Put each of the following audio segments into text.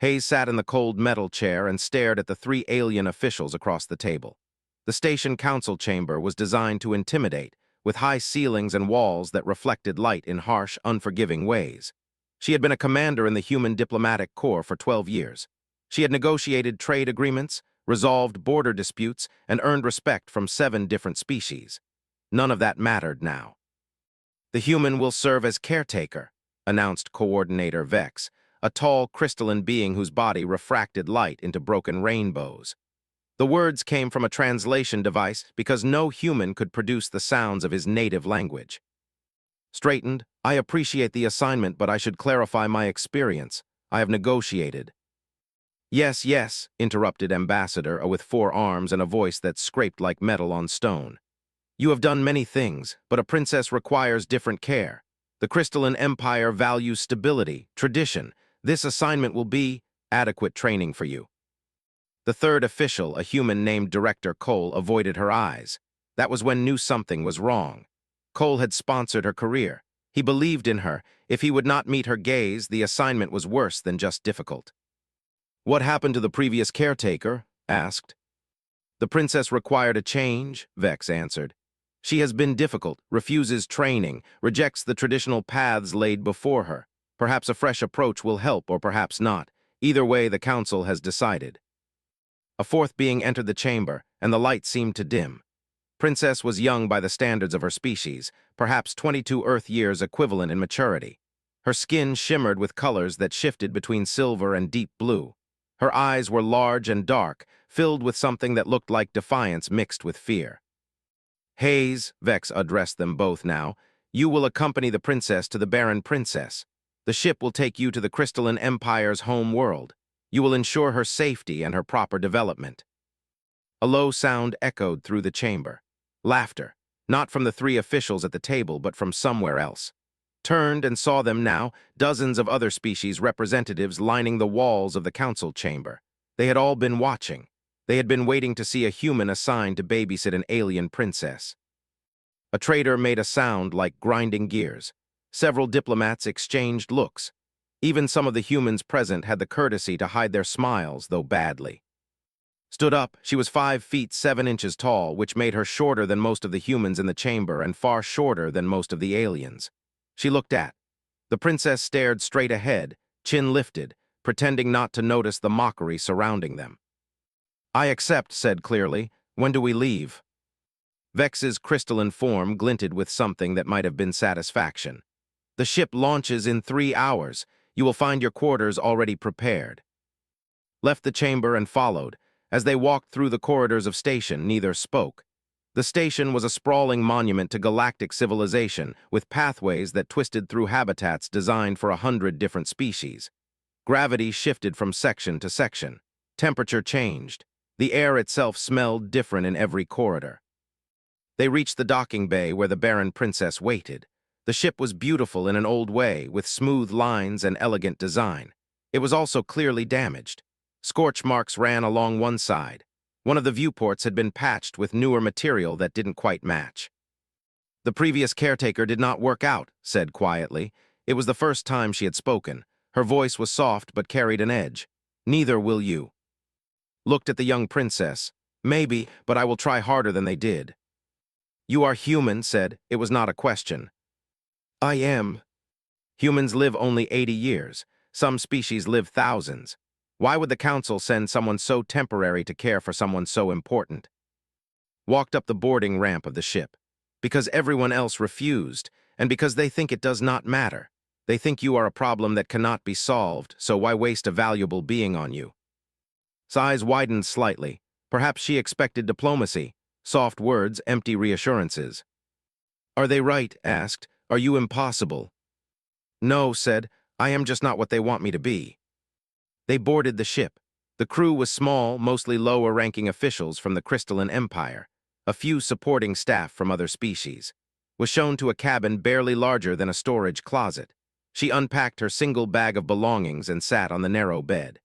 Hayes sat in the cold metal chair and stared at the three alien officials across the table. The station council chamber was designed to intimidate, with high ceilings and walls that reflected light in harsh, unforgiving ways. She had been a commander in the Human Diplomatic Corps for 12 years. She had negotiated trade agreements, resolved border disputes, and earned respect from 7 different species. None of that mattered now. "The human will serve as caretaker," announced Coordinator Vex, a tall crystalline being whose body refracted light into broken rainbows. The words came from a translation device because no human could produce the sounds of his native language. Straightened, "I appreciate the assignment, but I should clarify my experience. I have negotiated." "Yes, yes," interrupted Ambassador with 4 arms and a voice that scraped like metal on stone. "You have done many things, but a princess requires different care. The Crystalline Empire values stability, tradition. This assignment will be adequate training for you." The third official, a human named Director Cole, avoided her eyes. That was when knew something was wrong. Cole had sponsored her career. He believed in her. If he would not meet her gaze, the assignment was worse than just difficult. "What happened to the previous caretaker?" asked. "The princess required a change," Vex answered. "She has been difficult, refuses training, rejects the traditional paths laid before her. Perhaps a fresh approach will help, or perhaps not. Either way, the council has decided." A fourth being entered the chamber, and the light seemed to dim. Princess was young by the standards of her species, perhaps 22 Earth years equivalent in maturity. Her skin shimmered with colors that shifted between silver and deep blue. Her eyes were large and dark, filled with something that looked like defiance mixed with fear. "Hayes," Vex addressed them both now, "you will accompany the princess to the Barren Princess. The ship will take you to the Crystalline Empire's home world. You will ensure her safety and her proper development." A low sound echoed through the chamber. Laughter, not from the 3 officials at the table, but from somewhere else. Turned and saw them now, dozens of other species representatives lining the walls of the council chamber. They had all been watching. They had been waiting to see a human assigned to babysit an alien princess. A trader made a sound like grinding gears. Several diplomats exchanged looks. Even some of the humans present had the courtesy to hide their smiles, though badly. Stood up, she was 5 feet 7 inches tall, which made her shorter than most of the humans in the chamber and far shorter than most of the aliens. She looked at. The princess stared straight ahead, chin lifted, pretending not to notice the mockery surrounding them. "I accept," said clearly. "When do we leave?" Vex's crystalline form glinted with something that might have been satisfaction. "The ship launches in 3 hours. You will find your quarters already prepared." Left the chamber and followed. As they walked through the corridors of station, neither spoke. The station was a sprawling monument to galactic civilization, with pathways that twisted through habitats designed for 100 different species. Gravity shifted from section to section. Temperature changed. The air itself smelled different in every corridor. They reached the docking bay where the Barren Princess waited. The ship was beautiful in an old way, with smooth lines and elegant design. It was also clearly damaged. Scorch marks ran along one side. One of the viewports had been patched with newer material that didn't quite match. "The previous caretaker did not work out," said quietly. It was the first time she had spoken. Her voice was soft but carried an edge. "Neither will you." Looked at the young princess. "Maybe, but I will try harder than they did." "You are human," said. It was not a question. "I am." Humans live only 80 years. Some species live thousands. Why would the council send someone so temporary to care for someone so important? Walked up the boarding ramp of the ship. Because everyone else refused, and because they think it does not matter. They think you are a problem that cannot be solved, so why waste a valuable being on you? Eyes widened slightly. Perhaps she expected diplomacy. Soft words, empty reassurances. "Are they right?" asked. "Are you impossible?" "No," said. "I am just not what they want me to be." They boarded the ship. The crew was small, mostly lower-ranking officials from the Crystalline Empire. A few supporting staff from other species. Was shown to a cabin barely larger than a storage closet. She unpacked her single bag of belongings and sat on the narrow bed.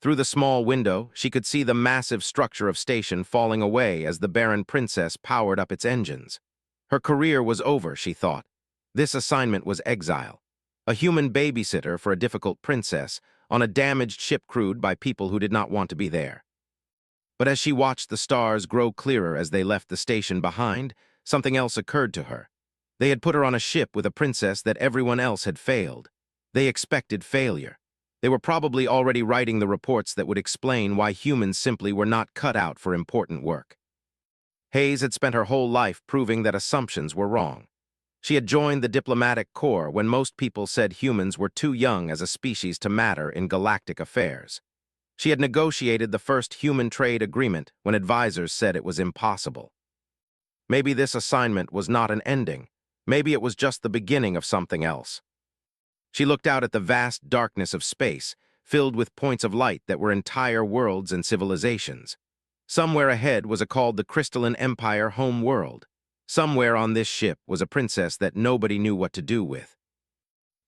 Through the small window, she could see the massive structure of station falling away as the Barren Princess powered up its engines. Her career was over, she thought. This assignment was exile. A human babysitter for a difficult princess, on a damaged ship crewed by people who did not want to be there. But as she watched the stars grow clearer as they left the station behind, something else occurred to her. They had put her on a ship with a princess that everyone else had failed. They expected failure. They were probably already writing the reports that would explain why humans simply were not cut out for important work. Hayes had spent her whole life proving that assumptions were wrong. She had joined the diplomatic corps when most people said humans were too young as a species to matter in galactic affairs. She had negotiated the first human trade agreement when advisors said it was impossible. Maybe this assignment was not an ending. Maybe it was just the beginning of something else. She looked out at the vast darkness of space, filled with points of light that were entire worlds and civilizations. Somewhere ahead was called the Crystalline Empire home world. Somewhere on this ship was a princess that nobody knew what to do with.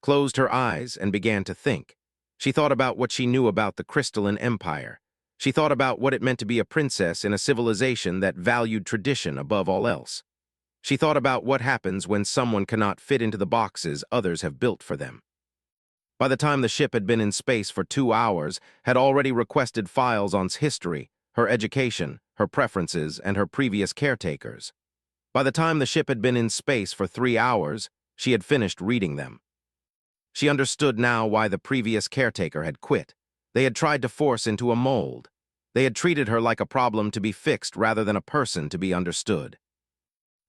Closed her eyes and began to think. She thought about what she knew about the Crystalline Empire. She thought about what it meant to be a princess in a civilization that valued tradition above all else. She thought about what happens when someone cannot fit into the boxes others have built for them. By the time the ship had been in space for 2 hours, had already requested files on history, her education, her preferences, and her previous caretakers. By the time the ship had been in space for 3 hours, she had finished reading them. She understood now why the previous caretaker had quit. They had tried to force into a mold. They had treated her like a problem to be fixed rather than a person to be understood.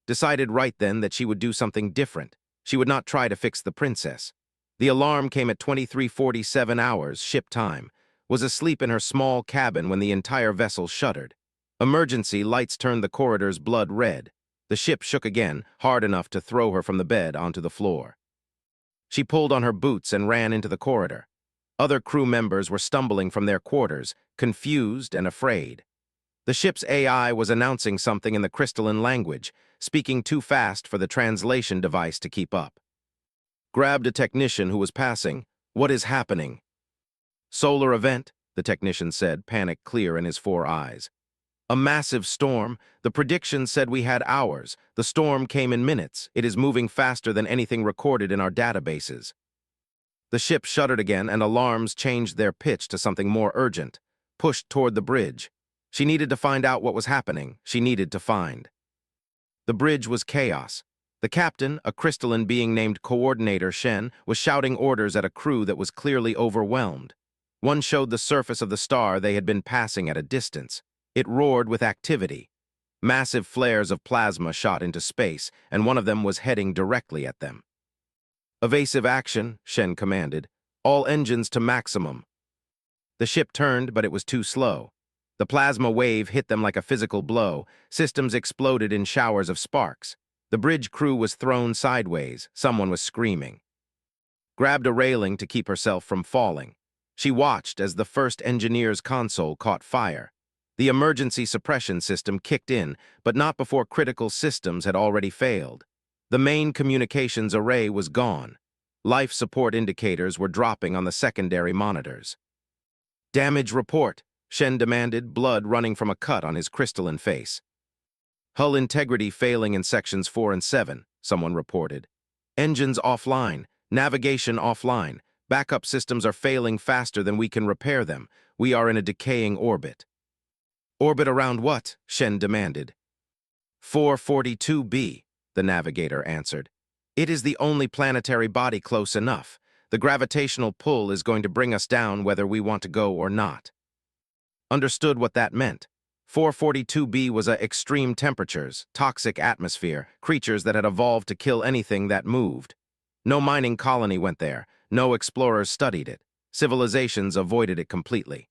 Decided right then that she would do something different. She would not try to fix the princess. The alarm came at 23:47 hours, ship time, was asleep in her small cabin when the entire vessel shuddered. Emergency lights turned the corridor's blood red. The ship shook again, hard enough to throw her from the bed onto the floor. She pulled on her boots and ran into the corridor. Other crew members were stumbling from their quarters, confused and afraid. The ship's AI was announcing something in the crystalline language, speaking too fast for the translation device to keep up. Grabbed a technician who was passing. "What is happening?" "Solar event," the technician said, panic clear in his 4 eyes. "A massive storm. The predictions said we had hours. The storm came in minutes. It is moving faster than anything recorded in our databases." The ship shuddered again, and alarms changed their pitch to something more urgent. Pushed toward the bridge. She needed to find out what was happening. She needed to find. The bridge was chaos. The captain, a crystalline being named Coordinator Shen, was shouting orders at a crew that was clearly overwhelmed. One showed the surface of the star they had been passing at a distance. It roared with activity. Massive flares of plasma shot into space, and one of them was heading directly at them. "Evasive action," Shen commanded. "All engines to maximum." The ship turned, but it was too slow. The plasma wave hit them like a physical blow. Systems exploded in showers of sparks. The bridge crew was thrown sideways. Someone was screaming. Grabbed a railing to keep herself from falling. She watched as the first engineer's console caught fire. The emergency suppression system kicked in, but not before critical systems had already failed. The main communications array was gone. Life support indicators were dropping on the secondary monitors. "Damage report," Shen demanded, blood running from a cut on his crystalline face. "Hull integrity failing in sections 4 and 7, someone reported. "Engines offline, navigation offline. Backup systems are failing faster than we can repair them. We are in a decaying orbit." "Orbit around what?" Shen demanded. 442b, the navigator answered. "It is the only planetary body close enough. The gravitational pull is going to bring us down whether we want to go or not." Understood what that meant. 442b was extreme temperatures, toxic atmosphere, creatures that had evolved to kill anything that moved. No mining colony went there. No explorers studied it. Civilizations avoided it completely.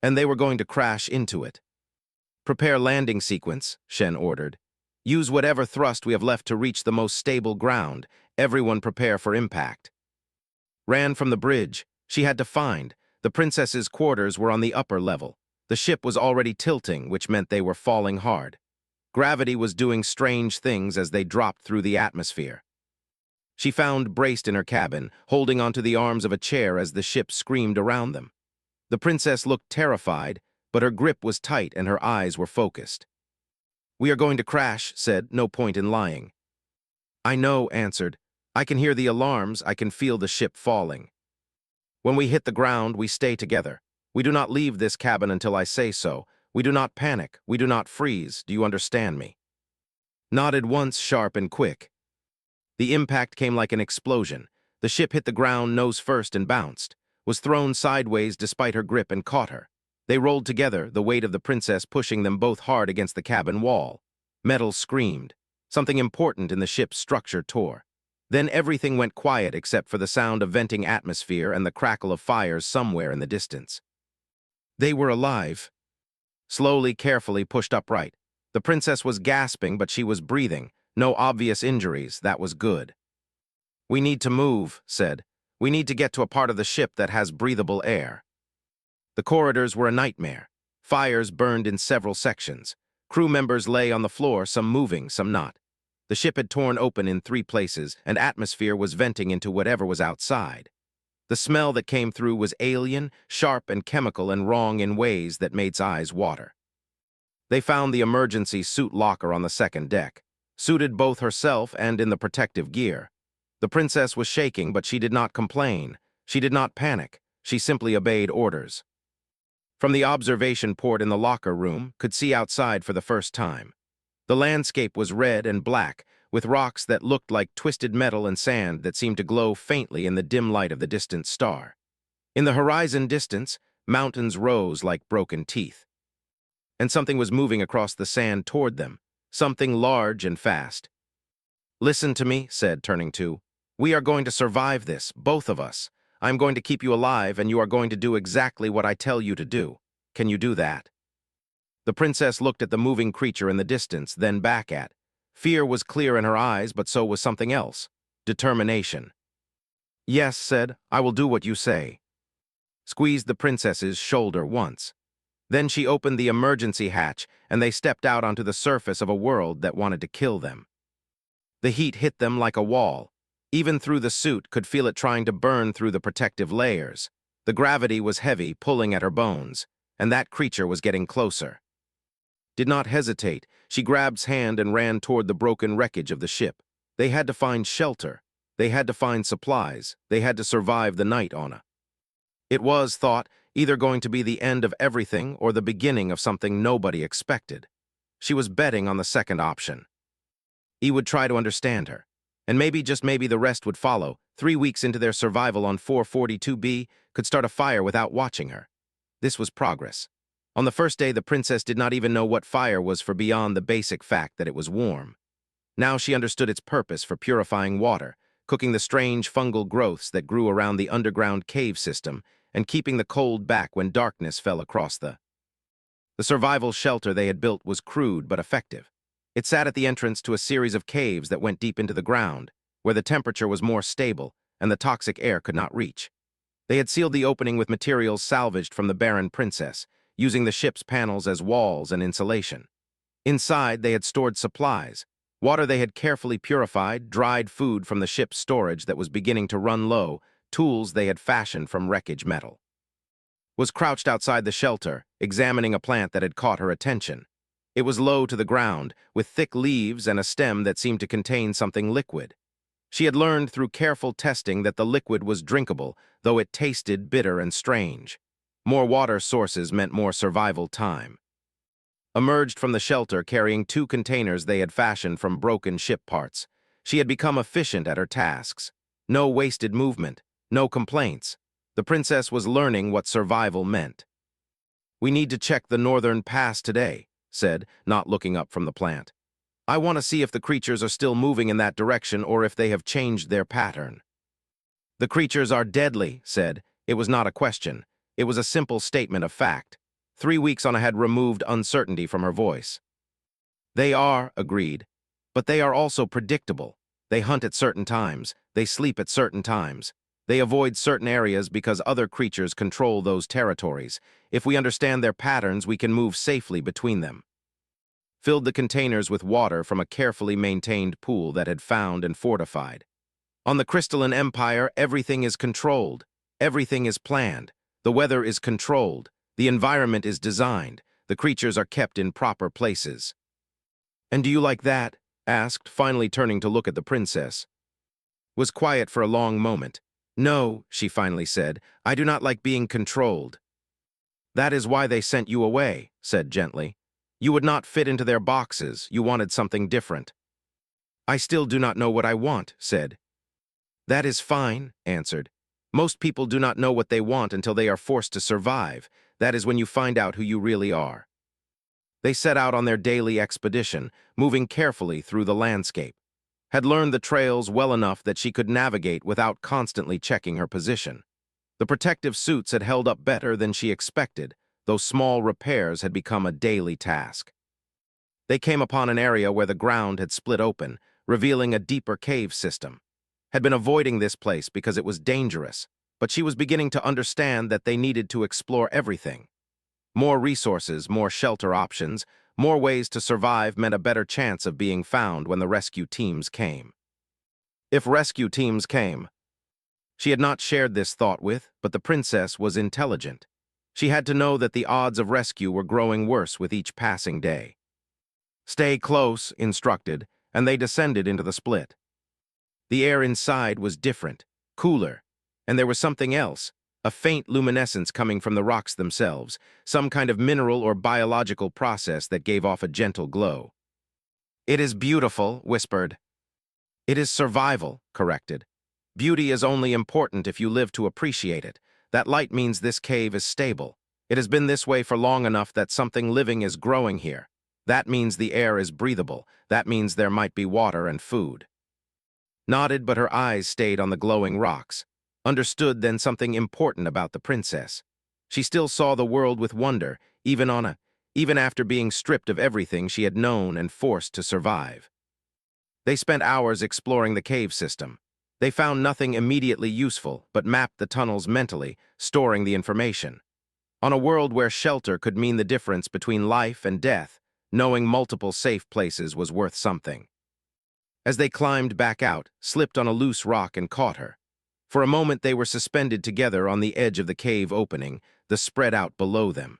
And they were going to crash into it. "Prepare landing sequence," Shen ordered. "Use whatever thrust we have left to reach the most stable ground. Everyone prepare for impact." Ran from the bridge. She had to find. The princess's quarters were on the upper level. The ship was already tilting, which meant they were falling hard. Gravity was doing strange things as they dropped through the atmosphere. She found braced in her cabin, holding onto the arms of a chair as the ship screamed around them. The princess looked terrified, but her grip was tight and her eyes were focused. "We are going to crash," said, "no point in lying." "I know," answered. "I can hear the alarms, I can feel the ship falling." When we hit the ground, we stay together. We do not leave this cabin until I say so. We do not panic. We do not freeze. Do you understand me? Nodded once, sharp and quick. The impact came like an explosion. The ship hit the ground nose first and bounced, was thrown sideways despite her grip and caught her. They rolled together, the weight of the princess pushing them both hard against the cabin wall. Metal screamed. Something important in the ship's structure tore. Then everything went quiet except for the sound of venting atmosphere and the crackle of fires somewhere in the distance. They were alive. Slowly, carefully pushed upright. The princess was gasping, but she was breathing. No obvious injuries. That was good. "We need to move," said. "We need to get to a part of the ship that has breathable air." The corridors were a nightmare. Fires burned in several sections. Crew members lay on the floor, some moving, some not. The ship had torn open in 3 places, and atmosphere was venting into whatever was outside. The smell that came through was alien, sharp and chemical, and wrong in ways that made eyes water. They found the emergency suit locker on the 2nd deck, suited both herself and in the protective gear. The princess was shaking, but she did not complain. She did not panic. She simply obeyed orders. From the observation port in the locker room, could see outside for the first time. The landscape was red and black, with rocks that looked like twisted metal and sand that seemed to glow faintly in the dim light of the distant star. In the horizon distance, mountains rose like broken teeth. And something was moving across the sand toward them, something large and fast. "Listen to me," said, turning to. "We are going to survive this, both of us. I'm going to keep you alive, and you are going to do exactly what I tell you to do. Can you do that?" The princess looked at the moving creature in the distance, then back at. Fear was clear in her eyes, but so was something else. Determination. "Yes," said, "I will do what you say." Squeezed the princess's shoulder once. Then she opened the emergency hatch, and they stepped out onto the surface of a world that wanted to kill them. The heat hit them like a wall. Even through the suit, could feel it trying to burn through the protective layers. The gravity was heavy, pulling at her bones, and that creature was getting closer. Did not hesitate. She grabbed his hand and ran toward the broken wreckage of the ship. They had to find shelter. They had to find supplies. They had to survive the night on a. It was, thought, either going to be the end of everything or the beginning of something nobody expected. She was betting on the second option. He would try to understand her. And maybe, just maybe, the rest would follow. 3 weeks into their survival on 442B, could start a fire without watching her. This was progress. On the first day, the princess did not even know what fire was for beyond the basic fact that it was warm. Now she understood its purpose for purifying water, cooking the strange fungal growths that grew around the underground cave system, and keeping the cold back when darkness fell across the. The survival shelter they had built was crude but effective. It sat at the entrance to a series of caves that went deep into the ground, where the temperature was more stable and the toxic air could not reach. They had sealed the opening with materials salvaged from the Barren princess, using the ship's panels as walls and insulation. Inside, they had stored supplies, water they had carefully purified, dried food from the ship's storage that was beginning to run low, tools they had fashioned from wreckage metal. Was crouched outside the shelter, examining a plant that had caught her attention. It was low to the ground, with thick leaves and a stem that seemed to contain something liquid. She had learned through careful testing that the liquid was drinkable, though it tasted bitter and strange. More water sources meant more survival time. Emerged from the shelter carrying 2 containers they had fashioned from broken ship parts. She had become efficient at her tasks. No wasted movement, no complaints. The princess was learning what survival meant. "We need to check the northern pass today," said, not looking up from the plant. "I want to see if the creatures are still moving in that direction or if they have changed their pattern." "The creatures are deadly," said. It was not a question. It was a simple statement of fact. 3 weeks on had removed uncertainty from her voice. "They are," agreed. "But they are also predictable. They hunt at certain times. They sleep at certain times. They avoid certain areas because other creatures control those territories. If we understand their patterns, we can move safely between them." Filled the containers with water from a carefully maintained pool that had found and fortified. On the Crystalline Empire, everything is controlled. Everything is planned. The weather is controlled. The environment is designed. The creatures are kept in proper places. "And do you like that?" asked, finally turning to look at the princess. Was quiet for a long moment. No, she finally said, I do not like being controlled. That is why they sent you away, said gently. You would not fit into their boxes, you wanted something different. I still do not know what I want, said. That is fine, answered. Most people do not know what they want until they are forced to survive. That is when you find out who you really are. They set out on their daily expedition, moving carefully through the landscape. Had learned the trails well enough that she could navigate without constantly checking her position. The protective suits had held up better than she expected, though small repairs had become a daily task. They came upon an area where the ground had split open, revealing a deeper cave system. Had been avoiding this place because it was dangerous, but she was beginning to understand that they needed to explore everything. More resources, more shelter options, more ways to survive meant a better chance of being found when the rescue teams came. If rescue teams came. She had not shared this thought with, but the princess was intelligent. She had to know that the odds of rescue were growing worse with each passing day. Stay close, instructed, and they descended into the split. The air inside was different, cooler, and there was something else, a faint luminescence coming from the rocks themselves, some kind of mineral or biological process that gave off a gentle glow. It is beautiful, whispered. It is survival, corrected. Beauty is only important if you live to appreciate it. That light means this cave is stable. It has been this way for long enough that something living is growing here. That means the air is breathable. That means there might be water and food. Nodded, but her eyes stayed on the glowing rocks. Understood then something important about the princess. She still saw the world with wonder, even after being stripped of everything she had known and forced to survive. They spent hours exploring the cave system. They found nothing immediately useful, but mapped the tunnels mentally, storing the information. On a world where shelter could mean the difference between life and death, knowing multiple safe places was worth something. As they climbed back out, slipped on a loose rock and caught her. For a moment they were suspended together on the edge of the cave opening, the spread out below them.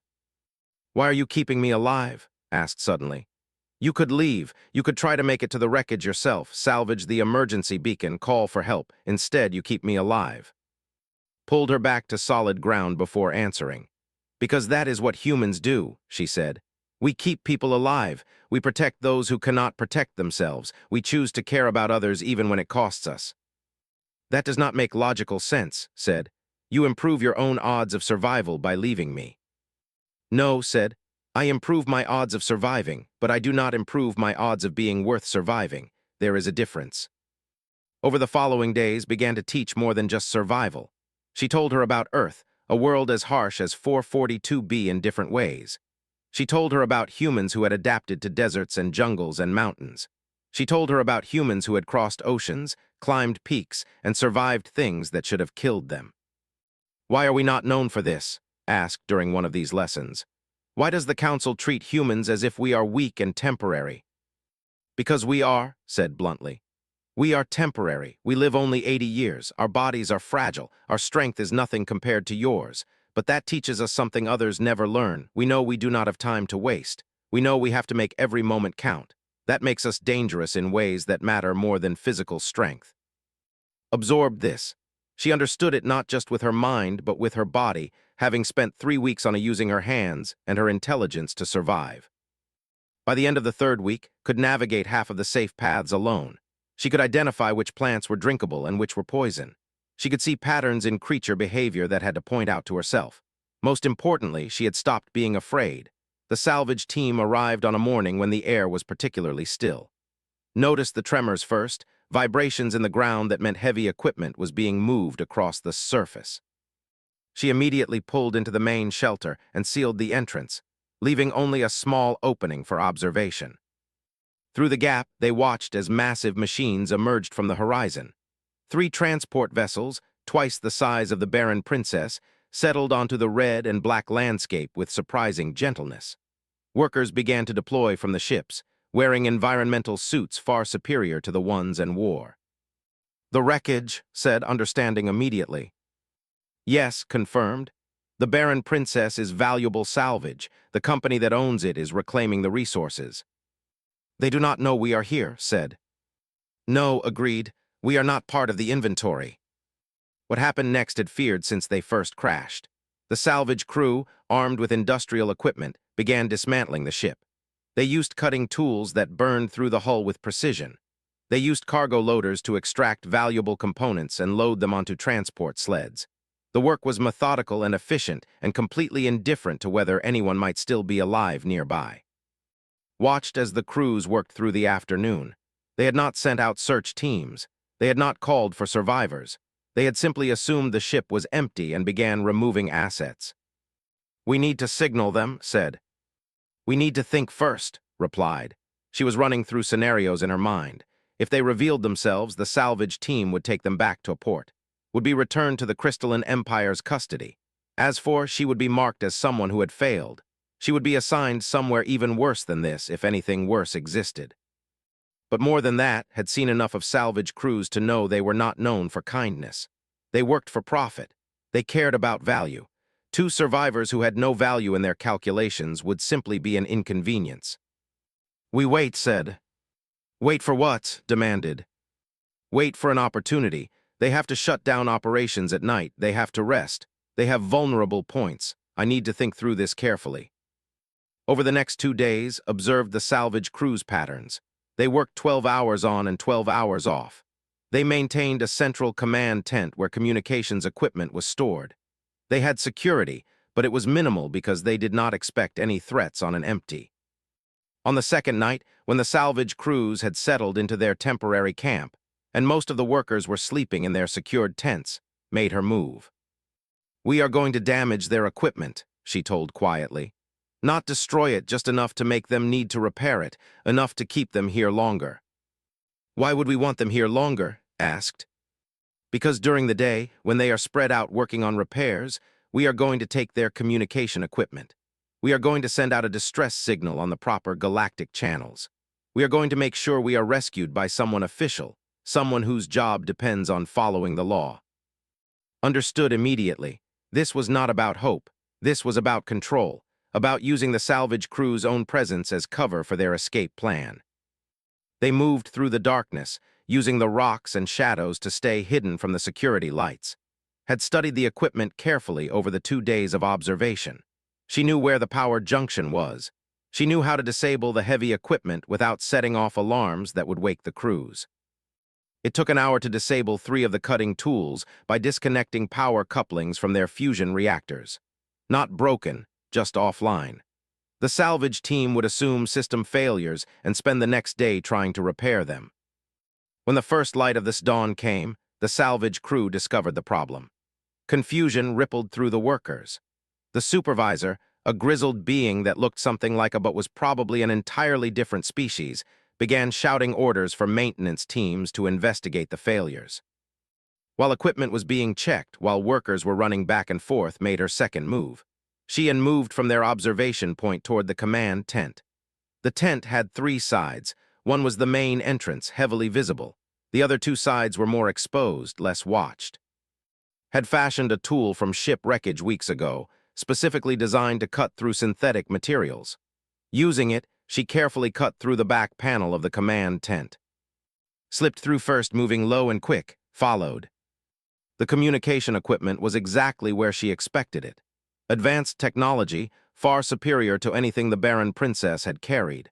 Why are you keeping me alive? Asked suddenly. You could leave. You could try to make it to the wreckage yourself, salvage the emergency beacon, call for help. Instead, you keep me alive. Pulled her back to solid ground before answering. Because that is what humans do, she said. We keep people alive. We protect those who cannot protect themselves. We choose to care about others even when it costs us. That does not make logical sense, said. You improve your own odds of survival by leaving me. No, said. I improve my odds of surviving, but I do not improve my odds of being worth surviving. There is a difference. Over the following days began to teach more than just survival. She told her about Earth, a world as harsh as 442b in different ways. She told her about humans who had adapted to deserts and jungles and mountains. She told her about humans who had crossed oceans, climbed peaks, and survived things that should have killed them. Why are we not known for this? Asked during one of these lessons. Why does the Council treat humans as if we are weak and temporary? Because we are, said bluntly. We are temporary. We live only 80 years. Our bodies are fragile. Our strength is nothing compared to yours. But that teaches us something others never learn. We know we do not have time to waste. We know we have to make every moment count. That makes us dangerous in ways that matter more than physical strength. Absorbed this. She understood it not just with her mind, but with her body, having spent 3 weeks on using her hands and her intelligence to survive. By the end of the 3rd week, could navigate half of the safe paths alone. She could identify which plants were drinkable and which were poison. She could see patterns in creature behavior that had to point out to herself. Most importantly, she had stopped being afraid. The salvage team arrived on a morning when the air was particularly still. Noticed the tremors first, vibrations in the ground that meant heavy equipment was being moved across the surface. She immediately pulled into the main shelter and sealed the entrance, leaving only a small opening for observation. Through the gap, they watched as massive machines emerged from the horizon. 3 transport vessels, twice the size of the Barren princess, settled onto the red and black landscape with surprising gentleness. Workers began to deploy from the ships, wearing environmental suits far superior to the ones in war. The wreckage, said, understanding immediately. Yes, confirmed. The Barren princess is valuable salvage. The company that owns it is reclaiming the resources. They do not know we are here, said. No, agreed. We are not part of the inventory. What happened next had feared since they first crashed. The salvage crew, armed with industrial equipment, began dismantling the ship. They used cutting tools that burned through the hull with precision. They used cargo loaders to extract valuable components and load them onto transport sleds. The work was methodical and efficient and completely indifferent to whether anyone might still be alive nearby. Watched as the crews worked through the afternoon. They had not sent out search teams. They had not called for survivors. They had simply assumed the ship was empty and began removing assets. "We need to signal them," said. "We need to think first," replied. She was running through scenarios in her mind. If they revealed themselves, the salvage team would take them back to a port, would be returned to the Crystalline Empire's custody. As for, she would be marked as someone who had failed. She would be assigned somewhere even worse than this if anything worse existed. But more than that, had seen enough of salvage crews to know they were not known for kindness. They worked for profit. They cared about value. Two survivors who had no value in their calculations would simply be an inconvenience. "We wait," said. "Wait for what?" demanded. "Wait for an opportunity. They have to shut down operations at night. They have to rest. They have vulnerable points. I need to think through this carefully." Over the next 2 days, observed the salvage cruise patterns. They worked 12 hours on and 12 hours off. They maintained a central command tent where communications equipment was stored. They had security, but it was minimal because they did not expect any threats on an empty. On the second night, when the salvage crews had settled into their temporary camp, and most of the workers were sleeping in their secured tents, made her move. "We are going to damage their equipment," she told quietly. "Not destroy it, just enough to make them need to repair it, enough to keep them here longer." "Why would we want them here longer?" asked. "Because during the day, when they are spread out working on repairs, we are going to take their communication equipment. We are going to send out a distress signal on the proper galactic channels. We are going to make sure we are rescued by someone official, someone whose job depends on following the law." Understood immediately. This was not about hope. This was about control, about using the salvage crew's own presence as cover for their escape plan. They moved through the darkness, using the rocks and shadows to stay hidden from the security lights. Had studied the equipment carefully over the 2 days of observation. She knew where the power junction was. She knew how to disable the heavy equipment without setting off alarms that would wake the crews. It took an hour to disable 3 of the cutting tools by disconnecting power couplings from their fusion reactors. Not broken, just offline. The salvage team would assume system failures and spend the next day trying to repair them. When the first light of this dawn came, the salvage crew discovered the problem. Confusion rippled through the workers. The supervisor, a grizzled being that looked something like a but was probably an entirely different species, began shouting orders for maintenance teams to investigate the failures. While equipment was being checked, while workers were running back and forth, made her second move. She and moved from their observation point toward the command tent. The tent had 3 sides. One was the main entrance, heavily visible. The other 2 sides were more exposed, less watched. Had fashioned a tool from ship wreckage weeks ago, specifically designed to cut through synthetic materials. Using it, she carefully cut through the back panel of the command tent. Slipped through first, moving low and quick, followed. The communication equipment was exactly where she expected it. Advanced technology, far superior to anything the Barren princess had carried.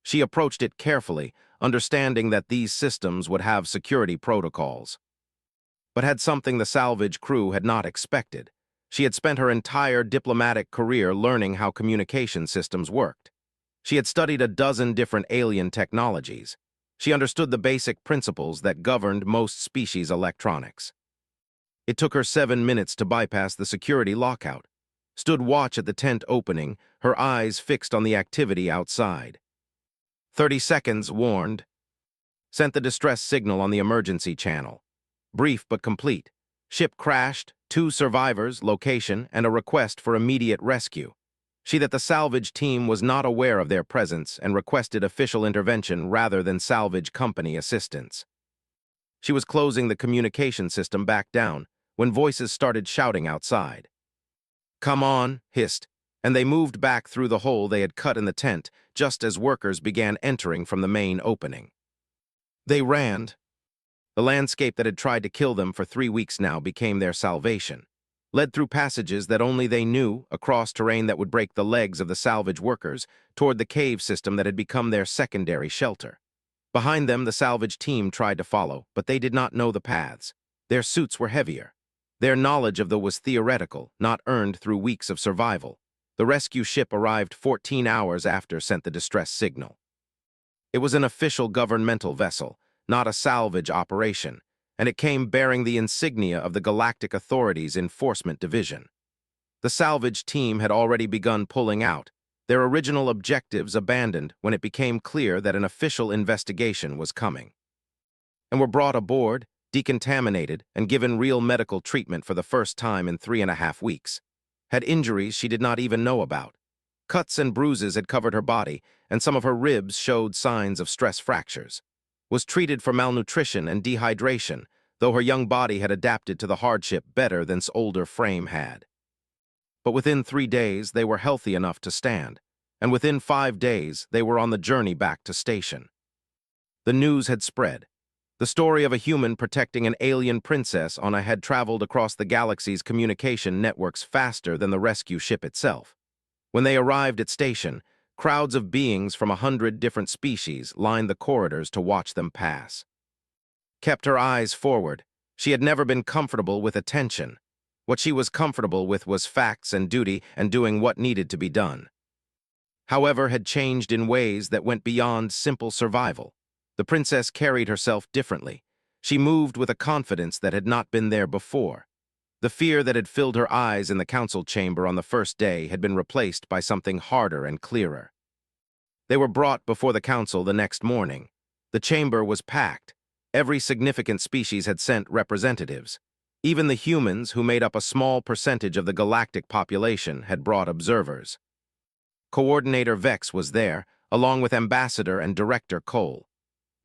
She approached it carefully, understanding that these systems would have security protocols. But had something the salvage crew had not expected. She had spent her entire diplomatic career learning how communication systems worked. She had studied a dozen different alien technologies. She understood the basic principles that governed most species' electronics. It took her 7 minutes to bypass the security lockout. Stood watch at the tent opening, her eyes fixed on the activity outside. 30 seconds, warned. Sent the distress signal on the emergency channel. Brief but complete. Ship crashed, 2 survivors, location, and a request for immediate rescue. She that the salvage team was not aware of their presence and requested official intervention rather than salvage company assistance. She was closing the communication system back down when voices started shouting outside. "Come on," hissed, and they moved back through the hole they had cut in the tent just as workers began entering from the main opening. They ran. The landscape that had tried to kill them for 3 weeks now became their salvation. Led through passages that only they knew, across terrain that would break the legs of the salvage workers, toward the cave system that had become their secondary shelter. Behind them, the salvage team tried to follow, but they did not know the paths. Their suits were heavier. Their knowledge of them was theoretical, not earned through weeks of survival. The rescue ship arrived 14 hours after sent the distress signal. It was an official governmental vessel, not a salvage operation, and it came bearing the insignia of the Galactic Authority's Enforcement Division. The salvage team had already begun pulling out, their original objectives abandoned when it became clear that an official investigation was coming. And were brought aboard, decontaminated, and given real medical treatment for the first time in 3.5 weeks. Had injuries she did not even know about. Cuts and bruises had covered her body, and some of her ribs showed signs of stress fractures. Was treated for malnutrition and dehydration, though her young body had adapted to the hardship better than its older frame had. But within 3 days, they were healthy enough to stand, and within 5 days, they were on the journey back to station. The news had spread. The story of a human protecting an alien princess had traveled across the galaxy's communication networks faster than the rescue ship itself. When they arrived at station, crowds of beings from 100 different species lined the corridors to watch them pass. Kept her eyes forward. She had never been comfortable with attention. What she was comfortable with was facts and duty and doing what needed to be done. However, had changed in ways that went beyond simple survival. The princess carried herself differently. She moved with a confidence that had not been there before. The fear that had filled her eyes in the council chamber on the first day had been replaced by something harder and clearer. They were brought before the council the next morning. The chamber was packed. Every significant species had sent representatives. Even the humans, who made up a small percentage of the galactic population, had brought observers. Coordinator Vex was there, along with Ambassador and Director Cole.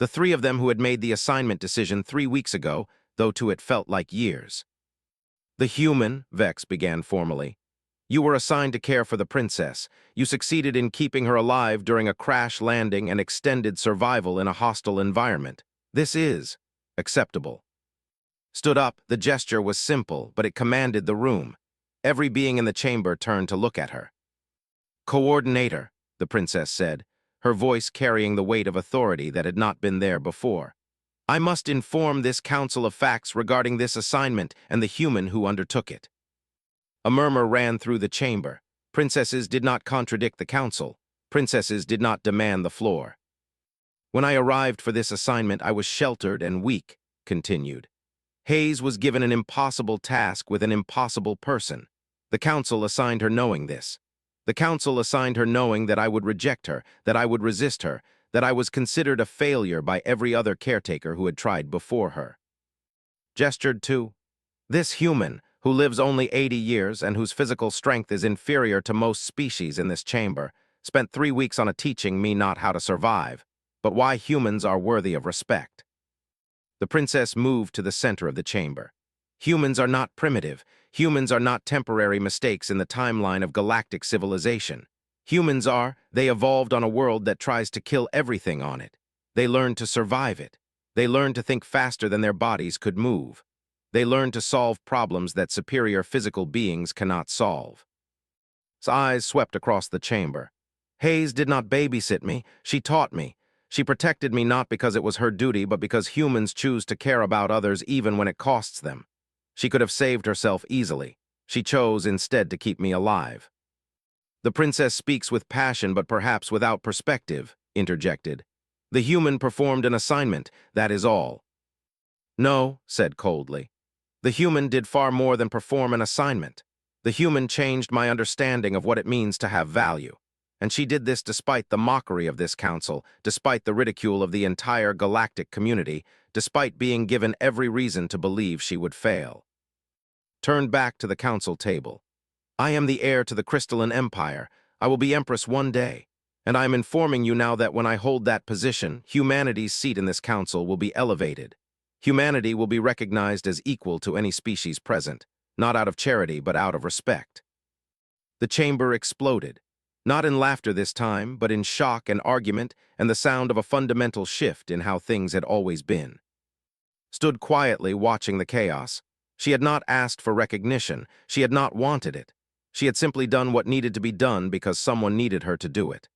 The 3 of them who had made the assignment decision 3 weeks ago, though to it felt like years. The human, Vex began formally. You were assigned to care for the princess. You succeeded in keeping her alive during a crash landing and extended survival in a hostile environment. This is acceptable. Stood up, the gesture was simple, but it commanded the room. Every being in the chamber turned to look at her. Coordinator, the princess said, her voice carrying the weight of authority that had not been there before. I must inform this council of facts regarding this assignment and the human who undertook it. A murmur ran through the chamber. Princesses did not contradict the council. Princesses did not demand the floor. When I arrived for this assignment, I was sheltered and weak, continued. Hayes was given an impossible task with an impossible person. The council assigned her knowing this. The council assigned her knowing that I would reject her, that I would resist her, that I was considered a failure by every other caretaker who had tried before her. Gestured to this human, who lives only 80 years and whose physical strength is inferior to most species in this chamber, spent 3 weeks on teaching me not how to survive, but why humans are worthy of respect. The princess moved to the center of the chamber. Humans are not primitive. Humans are not temporary mistakes in the timeline of galactic civilization. Humans are, they evolved on a world that tries to kill everything on it. They learned to survive it. They learned to think faster than their bodies could move. They learned to solve problems that superior physical beings cannot solve. His eyes swept across the chamber. Hayes did not babysit me. She taught me. She protected me not because it was her duty, but because humans choose to care about others even when it costs them. She could have saved herself easily. She chose instead to keep me alive. The princess speaks with passion but perhaps without perspective, interjected. The human performed an assignment, that is all. No, said coldly. The human did far more than perform an assignment. The human changed my understanding of what it means to have value. And she did this despite the mockery of this council, despite the ridicule of the entire galactic community, despite being given every reason to believe she would fail. Turned back to the council table. I am the heir to the Crystalline Empire. I will be Empress one day. And I am informing you now that when I hold that position, humanity's seat in this council will be elevated. Humanity will be recognized as equal to any species present, not out of charity but out of respect. The chamber exploded. Not in laughter this time, but in shock and argument and the sound of a fundamental shift in how things had always been. stood quietly watching the chaos. She had not asked for recognition. She had not wanted it. She had simply done what needed to be done because someone needed her to do it.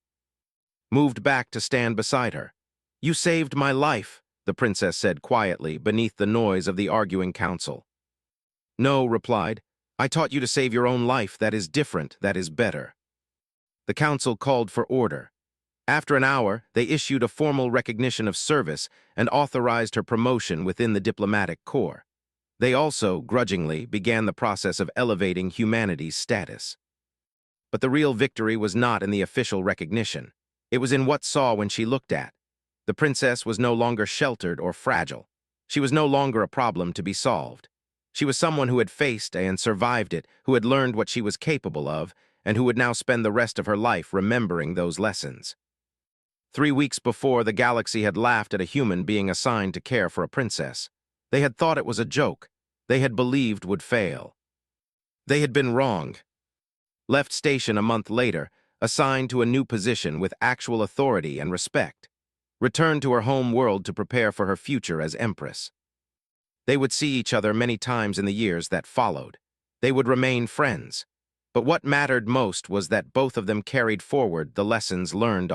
Moved back to stand beside her. "You saved my life," the princess said quietly beneath the noise of the arguing council. "No," replied. "I taught you to save your own life. That is different. That is better." The council called for order. After an hour, they issued a formal recognition of service and authorized her promotion within the diplomatic corps. They also, grudgingly, began the process of elevating humanity's status. But the real victory was not in the official recognition. It was in what saw when she looked at. The princess was no longer sheltered or fragile. She was no longer a problem to be solved. She was someone who had faced and survived it, who had learned what she was capable of, and who would now spend the rest of her life remembering those lessons. 3 weeks before, the galaxy had laughed at a human being assigned to care for a princess. They had thought it was a joke. They had believed would fail. They had been wrong. Left station a month later, assigned to a new position with actual authority and respect. Returned to her home world to prepare for her future as Empress. They would see each other many times in the years that followed. They would remain friends. But what mattered most was that both of them carried forward the lessons learned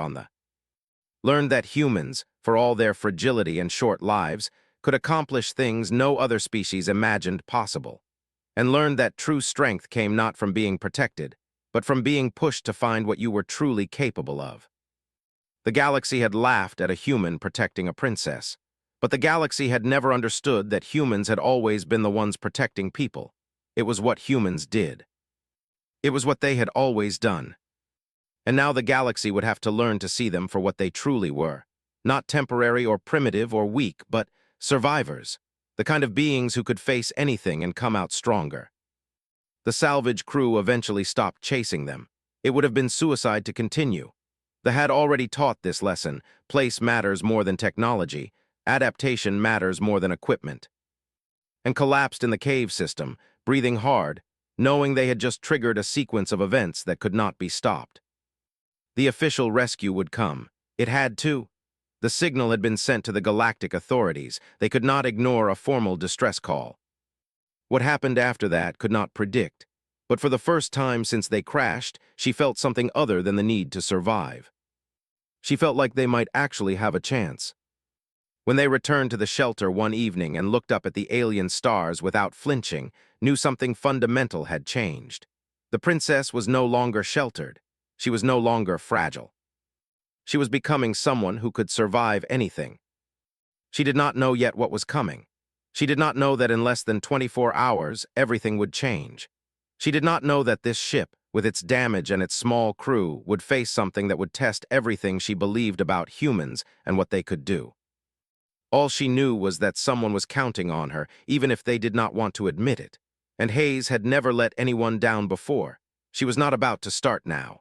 learned that humans, for all their fragility and short lives, could accomplish things no other species imagined possible, and learned that true strength came not from being protected, but from being pushed to find what you were truly capable of. The galaxy had laughed at a human protecting a princess, but the galaxy had never understood that humans had always been the ones protecting people. It was what humans did. It was what they had always done. And now the galaxy would have to learn to see them for what they truly were. Not temporary or primitive or weak, but survivors. The kind of beings who could face anything and come out stronger. The salvage crew eventually stopped chasing them. It would have been suicide to continue. They had already taught this lesson. Place matters more than technology. Adaptation matters more than equipment. And collapsed in the cave system, breathing hard, knowing they had just triggered a sequence of events that could not be stopped. The official rescue would come. It had to. The signal had been sent to the galactic authorities. They could not ignore a formal distress call. What happened after that could not predict, but for the first time since they crashed, she felt something other than the need to survive. She felt like they might actually have a chance. When they returned to the shelter one evening and looked up at the alien stars without flinching, knew something fundamental had changed. The princess was no longer sheltered. She was no longer fragile. She was becoming someone who could survive anything. She did not know yet what was coming. She did not know that in less than 24 hours, everything would change. She did not know that this ship, with its damage and its small crew, would face something that would test everything she believed about humans and what they could do. All she knew was that someone was counting on her, even if they did not want to admit it. And Hayes had never let anyone down before. She was not about to start now.